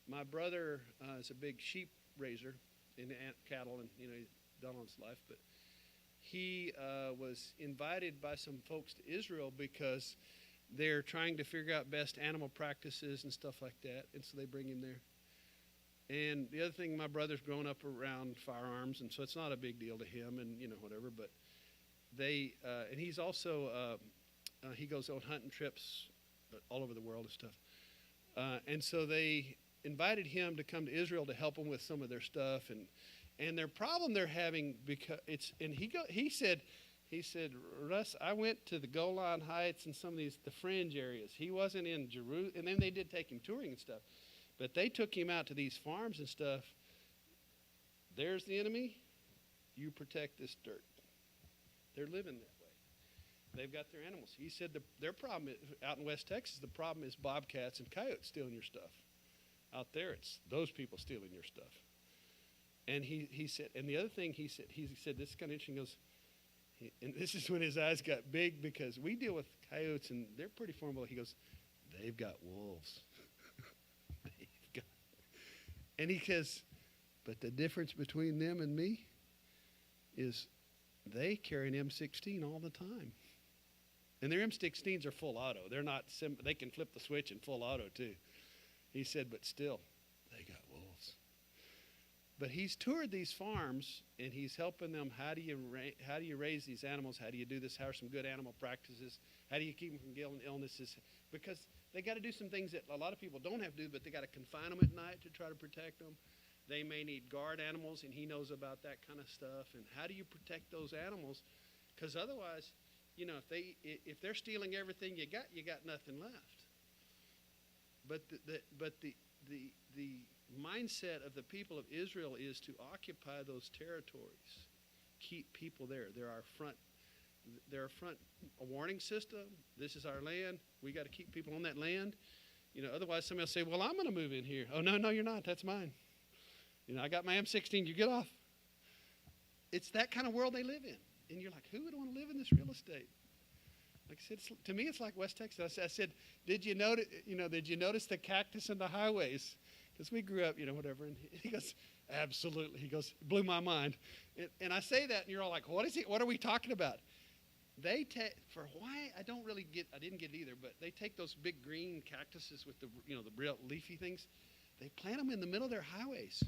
my brother is a big sheep raiser in cattle, and he's done all his life. But he was invited by some folks to Israel because they're trying to figure out best animal practices and stuff like that, and so they bring him there. And the other thing, my brother's grown up around firearms, and so it's not a big deal to him, and whatever. But they and he's also he goes on hunting trips all over the world and stuff. And so they invited him to come to Israel to help them with some of their stuff, and their problem they're having, because he said, Russ, I went to the Golan Heights and some of the fringe areas. He wasn't in Jerusalem, and then they did take him touring and stuff. But they took him out to these farms and stuff. There's the enemy. You protect this dirt. They're living that way. They've got their animals. He said their problem out in West Texas, the problem is bobcats and coyotes stealing your stuff. Out there, it's those people stealing your stuff. And he said, and the other thing he said, this is kind of interesting. He goes, and this is when his eyes got big, because we deal with coyotes and they're pretty formidable. He goes, they've got wolves. And he says, but the difference between them and me is they carry an M16 all the time. And their M16s are full auto. They're not, they can flip the switch in full auto too. He said, but still, they got wolves. But he's toured these farms, and he's helping them. How do you raise these animals? How do you do this? How are some good animal practices? How do you keep them from getting illnesses? Because they got to do some things that a lot of people don't have to do, but they got to confine them at night to try to protect them. They may need guard animals, and he knows about that kind of stuff. And how do you protect those animals? Because otherwise, if they're stealing everything you got nothing left. But the mindset of the people of Israel is to occupy those territories, keep people there. They're a warning system. This is our land. We got to keep people on that land. Otherwise somebody will say, well, I'm going to move in here. Oh, no, you're not. That's mine. I got my M16. You get off. It's that kind of world they live in. And you're like, who would want to live in this real estate? Like I said, to me, it's like West Texas. I said, did you notice the cactus and the highways? Because we grew up, whatever. And he goes, absolutely. He goes, blew my mind. And I say that, and you're all like, what are we talking about? They take, for why, I didn't get it either, but they take those big green cactuses with the real leafy things. They plant them in the middle of their highways.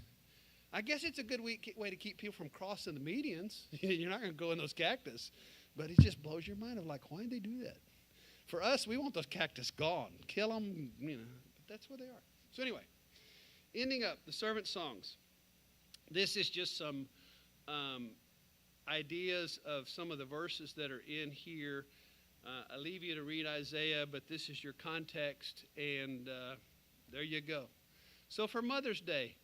I guess it's a good way to keep people from crossing the medians. You're not going to go in those cactus. But it just blows your mind of like, why did they do that? For us, we want those cactus gone. Kill them, but that's what they are. So anyway, ending up, the servant songs. This is just some ideas of some of the verses that are in here. I leave you to read Isaiah, but this is your context, and there you go. So for Mother's Day,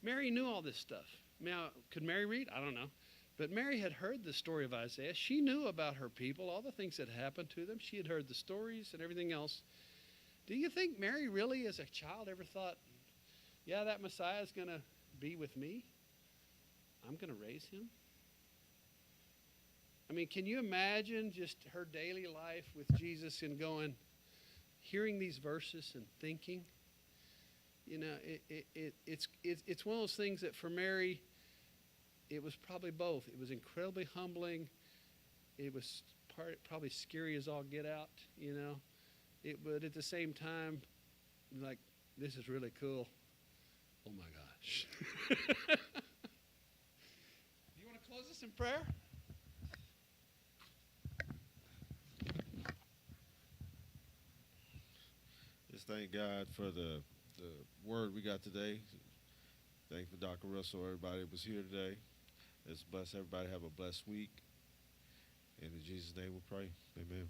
Mary knew all this stuff. Now, could Mary read? I don't know. But Mary had heard the story of Isaiah. She knew about her people, all the things that happened to them. She had heard the stories and everything else. Do you think Mary really, as a child, ever thought, yeah, that Messiah is going to be with me? I'm going to raise him? I mean, can you imagine just her daily life with Jesus and hearing these verses and thinking? It's one of those things that for Mary, it was probably both. It was incredibly humbling. It was probably scary as all get out, you know. But at the same time, like, this is really cool. Oh my gosh. You want to close us in prayer? Just thank God for the word we got today. Thank for Dr. Russell, everybody that was here today. Let's bless everybody. Have a blessed week. And in Jesus' name we pray. Amen.